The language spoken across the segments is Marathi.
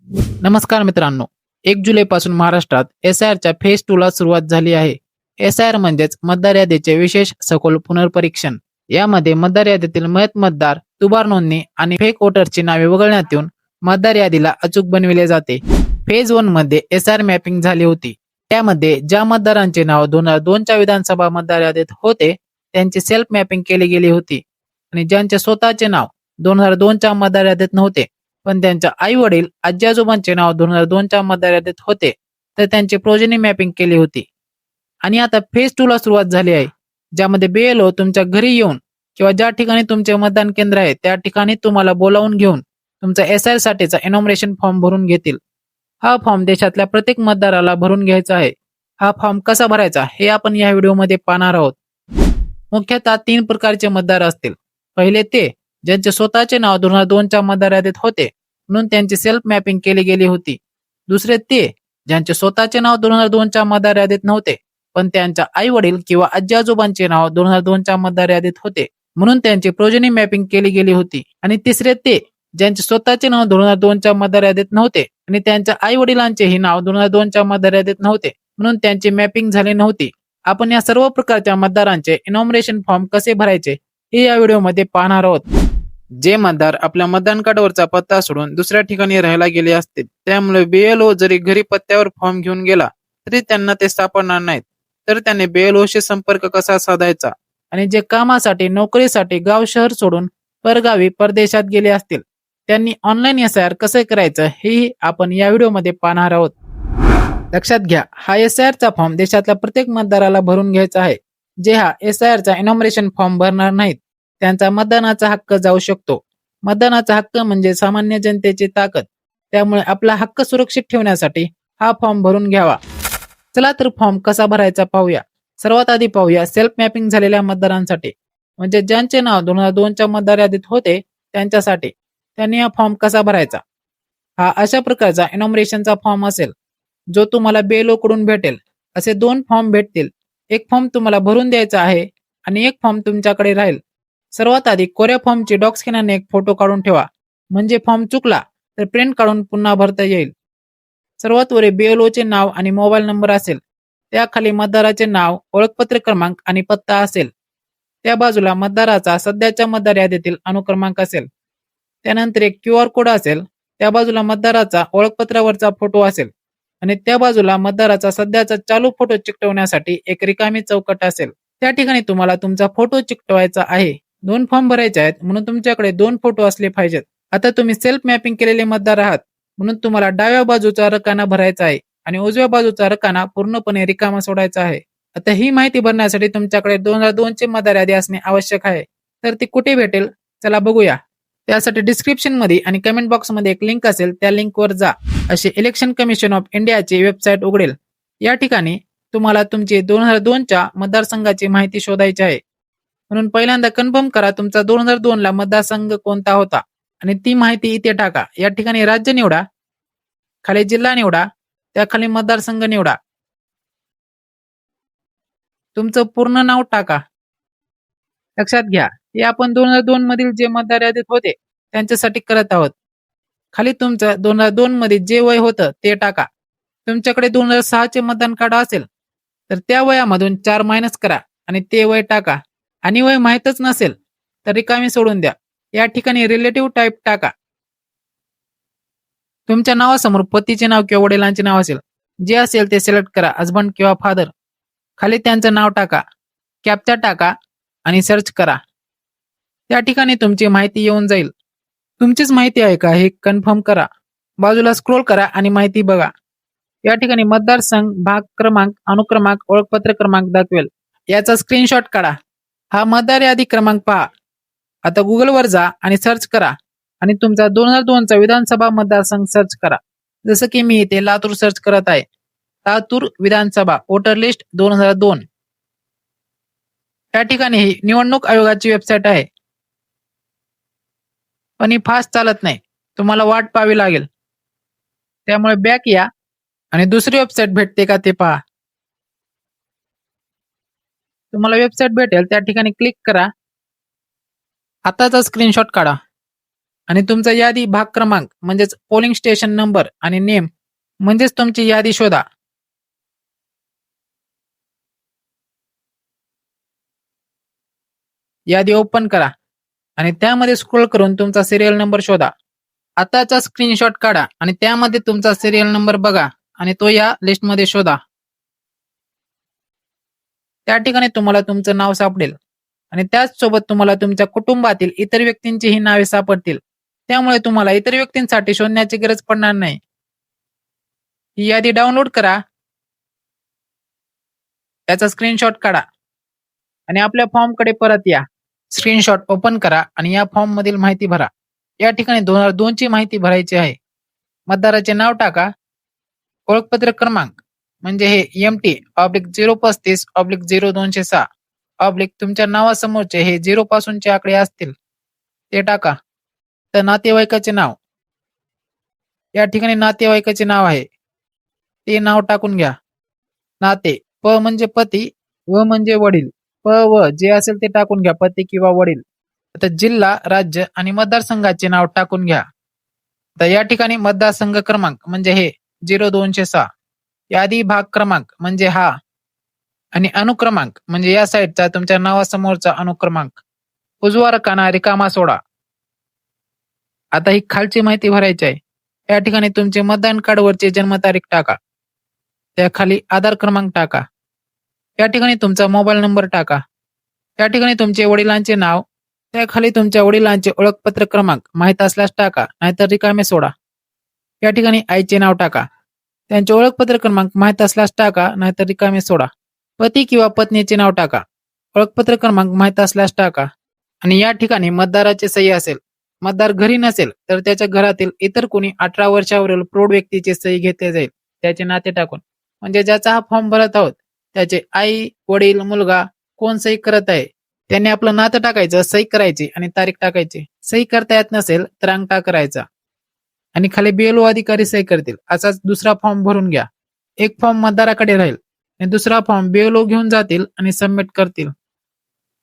नमस्कार मित्रांनो, 1 जुलैपासून महाराष्ट्रात एसआयआरच्या फेज 2 ला सुरुवात झाली आहे. एसआयआर म्हणजेच मतदार यादीचे विशेष सखोल पुनर्परीक्षण. यामध्ये मतदार यादीतील मयत मतदार, दुबार नोंदणी आणि फेक वोटर्सची नावे वगळण्यात येऊन मतदार यादीला अचूक बनविले जाते. फेज 1 मध्ये एसआयआर मॅपिंग झाली होती. त्यामध्ये ज्या मतदारांचे नाव 2002 च्या विधानसभा मतदार यादीत होते त्यांची सेल्फ मॅपिंग केली गेली होती आणि ज्यांचे स्वतःचे नाव 2002 च्या मतदार यादीत नव्हते पण त्यांच्या आई वडील आजी आजोबांचे नाव 2002 च्या मतदार यादीत होते तर त्यांची प्रोजेनी मॅपिंग केली होती. आणि आता फेज 2 ला सुरुवात झाली आहे, ज्यामध्ये बीएलओ तुमच्या घरी येऊन किंवा ज्या ठिकाणी तुमचे मतदान केंद्र आहे त्या ठिकाणी तुम्हाला बोलावून घेऊन तुमचा एसआयआर साठीचा इनॉमिनेशन फॉर्म भरून घेतील. हा फॉर्म देशातल्या प्रत्येक मतदाराला भरून घ्यायचा आहे. हा फॉर्म कसा भरायचा हे आपण या व्हिडिओमध्ये पाहणार आहोत. मुख्यतः 3 प्रकारचे मतदार असतील. पहिले ते ज्यांचे स्वतःचे नाव 2002 च्या मतदार यादीत होते म्हणून त्यांची सेल्फ मॅपिंग केली गेली होती. दुसरे ते ज्यांचे स्वतःचे नाव 2002 च्या मतदार यादीत नव्हते पण त्यांच्या आई वडील किंवा आजी आजोबांचे नाव 2002 च्या मतदार यादीत होते म्हणून त्यांची प्रोजेनी मॅपिंग केली गेली होती. आणि तिसरे ते ज्यांचे स्वतःचे नाव 2002 च्या मतदार यादीत नव्हते आणि त्यांच्या आई वडिलांचेही नाव 2002 च्या मतदार यादीत नव्हते म्हणून त्यांची मॅपिंग झाली नव्हती. आपण या सर्व प्रकारच्या मतदारांचे इनॉमिनेशन फॉर्म कसे भरायचे हे या व्हिडिओमध्ये पाहणार आहोत. जे मतदार आपल्या मतदान कार्डवरचा पत्ता सोडून दुसऱ्या ठिकाणी राहायला गेले असतील त्यामुळे बीएलओ जरी घरी पत्त्यावर फॉर्म घेऊन गेला तरी त्यांना ते सापडणार नाहीत, तर त्याने बीएलओशी संपर्क कसा साधायचा. आणि जे कामासाठी नोकरीसाठी गाव शहर सोडून परगावी परदेशात गेले असतील त्यांनी ऑनलाईन एसआयआर कसे करायचं हेही आपण या व्हिडिओमध्ये पाहणार आहोत. लक्षात घ्या, हा एसआयआरचा फॉर्म देशातल्या प्रत्येक मतदाराला भरून घ्यायचा आहे. जे हा एसआयआरचा इनॉमिनेशन फॉर्म भरणार नाहीत त्यांचा मतदानाचा हक्क जाऊ शकतो. मतदानाचा हक्क म्हणजे सामान्य जनतेची ताकद, त्यामुळे आपला हक्क सुरक्षित ठेवण्यासाठी हा फॉर्म भरून घ्यावा. चला तर फॉर्म कसा भरायचा पाहूया. सर्वात आधी पाहूया सेल्फ मॅपिंग झालेल्या मतदारांसाठी, म्हणजे ज्यांचे नाव 2002 च्या मतदार यादीत होते त्यांच्यासाठी. त्यांनी हा फॉर्म कसा भरायचा. हा अशा प्रकारचा इनॉमिनेशनचा फॉर्म असेल जो तुम्हाला बीएलओ कडून भेटेल. असे 2 फॉर्म भेटतील. एक फॉर्म तुम्हाला भरून द्यायचा आहे आणि एक फॉर्म तुमच्याकडे राहील. सर्वात आधी कोऱ्या फॉर्मची डॉक स्कॅनरने एक फोटो काढून ठेवा, म्हणजे फॉर्म चुकला तर प्रिंट काढून पुन्हा भरता येईल. सर्वात वरी बीएलओचे नाव आणि मोबाईल नंबर असेल. त्याखाली मतदाराचे नाव, ओळखपत्र क्रमांक आणि पत्ता असेल. त्या बाजूला मतदाराचा सध्याच्या मतदार यादीतील अनुक्रमांक असेल. त्यानंतर एक क्यूआर कोड असेल. त्या बाजूला मतदाराचा ओळखपत्रावरचा फोटो असेल आणि त्या बाजूला मतदाराचा सध्याचा चालू फोटो चिकटवण्यासाठी एक रिकामी चौकट असेल. त्या ठिकाणी तुम्हाला तुमचा फोटो चिकटवायचा आहे. 2 फॉर्म भरायचे आहेत म्हणून तुमच्याकडे 2 फोटो असले पाहिजेत. आता तुम्ही सेल्फ मॅपिंग केलेले मतदार आहात म्हणून तुम्हाला डाव्या बाजूचा रकाना भरायचा आहे आणि उजव्या बाजूचा रकाना पूर्णपणे रिकामा सोडायचा आहे. आता ही माहिती भरण्यासाठी तुमच्याकडे 2002 चे मतदार यादी असणे आवश्यक आहे. तर ती कुठे भेटेल चला बघूया. त्यासाठी डिस्क्रिप्शन मध्ये आणि कमेंट बॉक्स मध्ये एक लिंक असेल, त्या लिंकवर जा. अशी इलेक्शन कमिशन ऑफ इंडियाची वेबसाईट उघडेल. या ठिकाणी तुम्हाला तुमची 2002 च्या मतदारसंघाची माहिती शोधायची आहे. म्हणून पहिल्यांदा कन्फर्म करा तुमचा 2002 ला मतदारसंघ कोणता होता आणि ती माहिती इथे टाका. या ठिकाणी राज्य निवडा, खाली जिल्हा निवडा, त्याखाली मतदारसंघ निवडा. तुमचं पूर्ण नाव टाका. लक्षात घ्या, हे आपण 2002 मधील जे मतदार यादीत होते त्यांच्यासाठी करत आहोत. खाली तुमचं 2002 मध्ये जे वय होतं ते टाका. तुमच्याकडे 2006 चे मतदान कार्ड असेल तर त्या वयामधून 4 मायनस करा आणि ते वय टाका. आणि वय माहीतच नसेल तर रिकामी सोडून द्या. या ठिकाणी रिलेटिव्ह टाईप टाका. तुमच्या नावासमोर पतीचे नाव किंवा वडिलांचे नाव असेल, जे असेल ते सिलेक्ट करा, हजबंड किंवा फादर. खाली त्यांचं नाव टाका, कॅप्चा टाका आणि सर्च करा. त्या ठिकाणी तुमची माहिती येऊन जाईल. तुमचीच माहिती आहे का हे कन्फर्म करा. बाजूला स्क्रोल करा आणि माहिती बघा. या ठिकाणी मतदारसंघ, भाग क्रमांक, अनुक्रमांक, ओळखपत्र क्रमांक दाखवेल. याचा स्क्रीनशॉट काढा. हा मतदार यादी क्रमांक पहा. आता गुगलवर जा आणि सर्च करा आणि तुमचा 2002 चा विधानसभा मतदारसंघ सर्च करा. जसं की मी इथे लातूर सर्च करत आहे. लातूर विधानसभा वोटर लिस्ट 2002. या ठिकाणी ही निवडणूक आयोगाची वेबसाईट आहे, पण ही फास्ट चालत नाही. तुम्हाला वाट पाहावी लागेल. त्यामुळे बॅक या आणि दुसरी वेबसाईट भेटते का ते पहा. तुम्हाला वेबसाईट भेटेल, त्या ठिकाणी क्लिक करा. आताचा स्क्रीनशॉट काढा आणि तुमचा यादी भाग क्रमांक म्हणजेच पोलिंग स्टेशन नंबर आणि नेम म्हणजेच तुमची यादी शोधा. यादी ओपन करा आणि त्यामध्ये स्क्रोल करून तुमचा सिरियल नंबर शोधा. आताचा स्क्रीनशॉट काढा आणि त्यामध्ये तुमचा सिरियल नंबर बघा आणि तो या लिस्टमध्ये शोधा. त्या ठिकाणी तुम्हाला तुमचं नाव सापडेल आणि त्याचसोबत तुम्हाला तुमच्या कुटुंबातील इतर व्यक्तींचीही नावे सापडतील. त्यामुळे तुम्हाला इतर व्यक्तींसाठी शोधण्याची गरज पडणार नाही. ही यादी डाउनलोड करा, त्याचा स्क्रीनशॉट काढा आणि आपल्या फॉर्मकडे परत या. स्क्रीनशॉट ओपन करा आणि या फॉर्म मधील माहिती भरा. या ठिकाणी 2002 ची माहिती भरायची आहे. मतदाराचे नाव टाका. ओळखपत्र क्रमांक म्हणजे हे MT/035/0206 तुमच्या नावासमोरचे हे 0 पासूनचे आकडे असतील ते टाका. तर नातेवाईकाचे नाव, या ठिकाणी नातेवाईकाचे नाव आहे ते नाव टाकून घ्या. नाते, प म्हणजे पती, व म्हणजे वडील. प व जे असेल ते टाकून घ्या, पती किंवा वडील. आता जिल्हा, राज्य आणि मतदारसंघाचे नाव टाकून घ्या. तर या ठिकाणी मतदारसंघ क्रमांक म्हणजे हे 0206, यादी भाग क्रमांक म्हणजे हा, आणि अनुक्रमांक म्हणजे या साईडचा तुमच्या नावासमोरचा अनुक्रमांक. उजवा रकाना रिकामा सोडा. आता ही खालची माहिती भरायची आहे. या ठिकाणी तुमचे मतदान कार्डवरची जन्मतारीख टाका. त्याखाली आधार क्रमांक टाका. या ठिकाणी तुमचा मोबाईल नंबर टाका. या ठिकाणी तुमचे वडिलांचे नाव, त्याखाली तुमच्या वडिलांचे ओळखपत्र क्रमांक माहीत असल्यास टाका, नाहीतर रिकामे सोडा. या ठिकाणी आईचे नाव टाका. त्यांचे ओळखपत्र क्रमांक माहीत असल्यास टाका, नाहीतर रिकामे सोडा. पती किंवा पत्नीचे नाव टाका. ओळखपत्र क्रमांक माहीत असल्यास टाका. आणि या ठिकाणी मतदाराची सही असेल. मतदार घरी नसेल तर त्याच्या घरातील इतर कोणी 18 वर्षावरील प्रौढ व्यक्तीची सही घेतली जाईल, त्याचे नाते टाकून. म्हणजे ज्याचा हा फॉर्म भरत आहोत त्याचे आई, वडील, मुलगा कोण सही करत आहे त्यांनी आपलं नातं टाकायचं, सही करायची आणि तारीख टाकायची. सही करता येत नसेल तर अंगठा करायचा आणि खाली BLO अधिकारी सही करतील. असाच दुसरा फॉर्म भरून घ्या. एक फॉर्म मतदाराकडे राहील आणि दुसरा फॉर्म BLO घेऊन जातील आणि सबमिट करतील.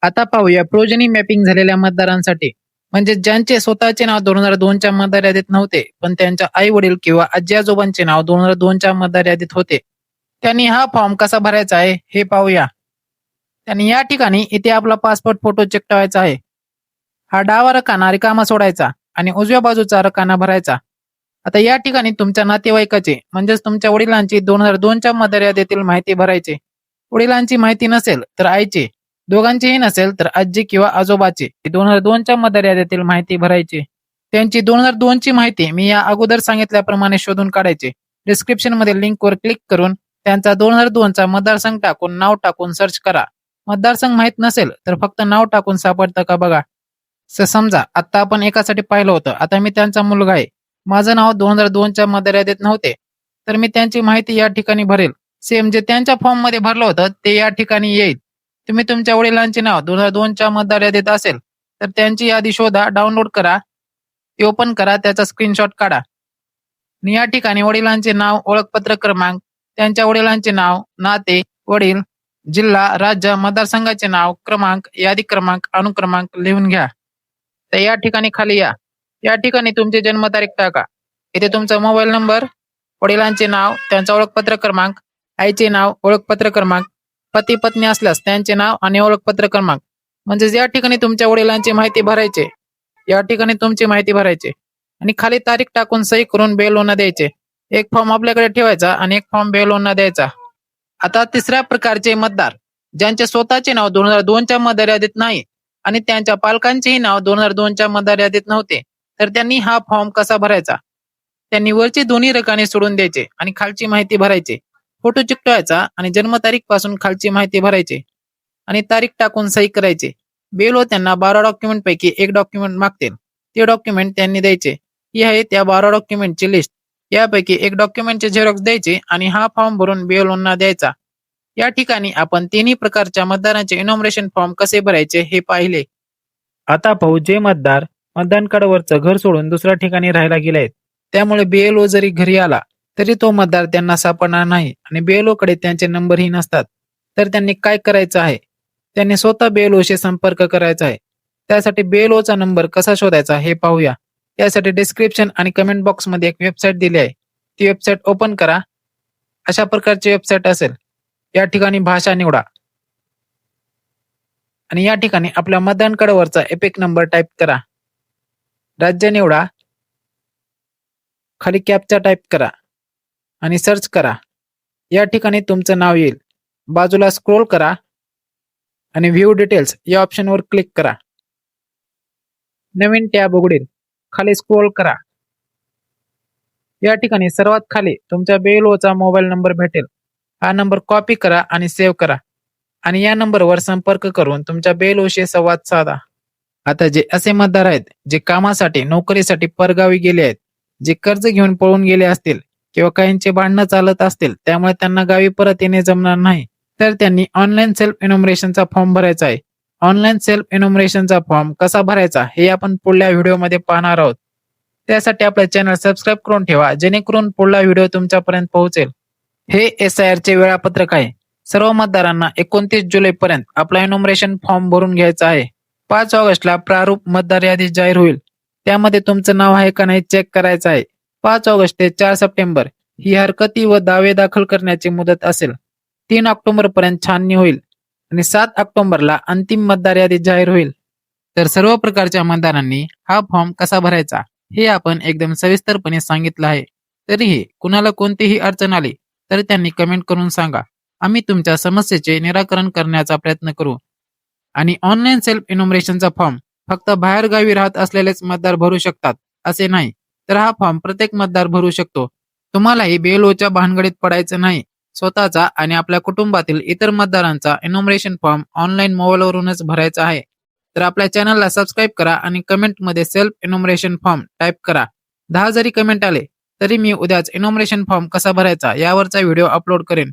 आता पाहूया प्रोजनी मॅपिंग झालेल्या मतदारांसाठी, म्हणजे ज्यांचे स्वतःचे नाव 2002च्या मतदार यादीत नव्हते पण त्यांच्या आई वडील किंवा आजी आजोबांचे नाव 2002च्या मतदार यादीत होते. त्यांनी हा फॉर्म कसा भरायचा आहे हे पाहूया. त्यांनी या ठिकाणी इथे आपला पासपोर्ट फोटो चिकटवायचा आहे. हा डावा रकाना रिकामा सोडायचा आणि उजव्या बाजूचा रकाना भरायचा. आता या ठिकाणी तुमच्या नातेवाईकाचे म्हणजेच तुमच्या वडिलांची 2002च्या मतदार यादीतील माहिती भरायची. वडिलांची माहिती नसेल तर आईचे, दोघांचीही नसेल तर आजी किंवा आजोबाची 2002च्या मतदार यादीतील माहिती भरायची. त्यांची 2002ची माहिती मी या अगोदर सांगितल्याप्रमाणे शोधून काढायची. डिस्क्रिप्शन मध्ये लिंकवर क्लिक करून त्यांचा 2002चा मतदारसंघ टाकून नाव टाकून सर्च करा. मतदारसंघ माहित नसेल तर फक्त नाव टाकून सापडतं का बघा. समजा आता आपण एकासाठी पाहिलं होतं. आता मी त्यांचा मुलगा आहे. माझं नाव 2002च्या मतदार यादीत नव्हते तर मी त्यांची माहिती या ठिकाणी भरेल. सेम जे त्यांच्या फॉर्म मध्ये भरलं होतं ते या ठिकाणी येईल. तुम्ही तुमच्या वडिलांचे नाव 2002च्या मतदार यादीत असेल तर त्यांची यादी शोधा, डाउनलोड करा, ती ओपन करा, त्याचा स्क्रीनशॉट काढा आणि या ठिकाणी वडिलांचे नाव, ओळखपत्र क्रमांक, त्यांच्या वडिलांचे नाव, नाते, वडील, जिल्हा, राज्य, मतदारसंघाचे नाव, क्रमांक, यादी क्रमांक, अनुक्रमांक लिहून घ्या. तर या ठिकाणी खाली या. या ठिकाणी तुमची जन्मतारीख टाका. इथे तुमचा मोबाईल नंबर, वडिलांचे नाव, त्यांचा ओळखपत्र क्रमांक, आईचे नाव, ओळखपत्र क्रमांक, पती पत्नी असल्यास त्यांचे नाव आणि ओळखपत्र क्रमांक. म्हणजे या ठिकाणी तुमच्या वडिलांची माहिती भरायची, या ठिकाणी तुमची माहिती भरायची आणि खाली तारीख टाकून सही करून BLOना द्यायचे. एक फॉर्म आपल्याकडे ठेवायचा आणि एक फॉर्म BLOना द्यायचा. आता तिसऱ्या प्रकारचे मतदार, ज्यांचे स्वतःचे नाव 2002च्या मतदार यादीत नाही आणि त्यांच्या पालकांचेही नाव 2002च्या मतदार यादीत नव्हते तर त्यांनी हा फॉर्म कसा भरायचा. त्यांनी वरचे दोन्ही रकाने सोडून द्यायचे आणि खालची माहिती भरायची. फोटो चिकटवायचा आणि जन्मतारीख पासून खालची माहिती भरायची आणि तारीख टाकून सही करायची. BLO त्यांना 12 डॉक्युमेंट पैकी एक डॉक्युमेंट मागतील, ते डॉक्युमेंट त्यांनी द्यायचे. ही आहे त्या 12 डॉक्युमेंटची लिस्ट. यापैकी एक डॉक्युमेंटचे झेरॉक्स द्यायचे आणि हा फॉर्म भरून BLOना द्यायचा. या ठिकाणी आपण तिन्ही प्रकारच्या मतदारांचे इनॉमिनेशन फॉर्म कसे भरायचे हे पाहिले. आता पाहू जे मतदार मतदान कार्डवरचं घर सोडून दुसऱ्या ठिकाणी राहायला गेले, त्यामुळे BLO जरी घरी आला तरी तो मतदार त्यांना सापडणार नाही आणि BLO कडे त्यांचे नंबरही नसतात. तर त्यांनी काय करायचं आहे, त्यांनी स्वतः BLOशी संपर्क करायचा आहे. त्यासाठी BLOचा नंबर कसा शोधायचा हे पाहूया. यासाठी डिस्क्रिप्शन आणि कमेंट बॉक्समध्ये एक वेबसाईट दिली आहे. ती वेबसाईट ओपन करा. अशा प्रकारची वेबसाईट असेल. या ठिकाणी भाषा निवडा आणि या ठिकाणी आपल्या मतदान कार्डवरचा एपिक नंबर टाईप करा. राज्य निवडा. खाली कॅप्चा टाईप करा आणि सर्च करा. या ठिकाणी तुमचं नाव येईल. बाजूला स्क्रोल करा आणि व्ह्यू डिटेल्स या ऑप्शनवर क्लिक करा. नवीन टॅब उघडेल. खाली स्क्रोल करा. या ठिकाणी सर्वात खाली तुमच्या BLOचा मोबाईल नंबर भेटेल. हा नंबर कॉपी करा आणि सेव्ह करा आणि या नंबरवर संपर्क करून तुमच्या BLOशी संवाद साधा. आता जे असे मतदार आहेत जे कामासाठी नोकरीसाठी परगावी गेले आहेत, जे कर्ज घेऊन पळून गेले असतील किंवा काहींचे भांडणं चालत असतील त्यामुळे त्यांना गावी परत येणे जमणार नाही, तर त्यांनी ऑनलाईन सेल्फ इनोमरेशनचा फॉर्म भरायचा आहे. ऑनलाईन सेल्फ इनोमरेशनचा फॉर्म कसा भरायचा हे आपण पुढल्या व्हिडिओमध्ये पाहणार आहोत. त्यासाठी आपले चॅनल सबस्क्राईब करून ठेवा जेणेकरून पुढला व्हिडिओ तुमच्यापर्यंत पोहोचेल. हे SIR चे वेळापत्रक आहे. सर्व मतदारांना 29 जुलैपर्यंत आपला इनोमरेशन फॉर्म भरून घ्यायचा आहे. 5 ऑगस्टला प्रारूप मतदार यादी जाहीर होईल. त्यामध्ये तुमचं नाव आहे का नाही चेक करायचं आहे. 5 ऑगस्ट ते 4 सप्टेंबर ही हरकती व दावे दाखल करण्याची मुदत असेल. 3 ऑक्टोबर पर्यंत छाननी होईल आणि 7 ऑक्टोबरला अंतिम मतदार यादी जाहीर होईल. तर सर्व प्रकारच्या मतदारांनी हा फॉर्म कसा भरायचा हे आपण एकदम सविस्तरपणे सांगितलं आहे. तरीही कुणाला कोणतीही अडचण आली तर त्यांनी कमेंट करून सांगा. आम्ही तुमच्या समस्येचे निराकरण करण्याचा प्रयत्न करू. आणि ऑनलाईन सेल्फ इनोमरेशनचा फॉर्म फक्त बाहेरगावी राहत असलेलेच मतदार भरू शकतात असे नाही, तर हा फॉर्म प्रत्येक मतदार भरू शकतो. तुम्हालाही BLOच्या भानगडीत पडायचं नाही. स्वतःचा आणि आपल्या कुटुंबातील इतर मतदारांचा इनोमरेशन फॉर्म ऑनलाईन मोबाईलवरूनच भरायचा आहे. तर आपल्या चॅनलला सबस्क्राईब करा आणि कमेंटमध्ये सेल्फ इनोमरेशन फॉर्म टाईप करा. 10 जरी कमेंट आले तरी मी उद्याच इनोमरेशन फॉर्म कसा भरायचा यावरचा व्हिडिओ अपलोड करेन.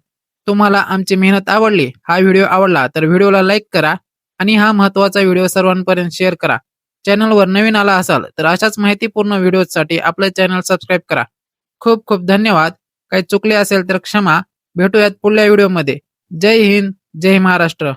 तुम्हाला आमची मेहनत आवडली, हा व्हिडिओ आवडला तर व्हिडिओला लाईक करा आणि हा महत्त्वाचा व्हिडिओ सर्वांपर्यंत शेअर करा. चॅनलवर नवीन आला असाल तर अशाच माहितीपूर्ण व्हिडिओसाठी आपलं चॅनल सबस्क्राईब करा. खूप खूप धन्यवाद. काही चुकले असेल तर क्षमा. भेटूयात पुढल्या व्हिडिओमध्ये. जय हिंद, जय महाराष्ट्र.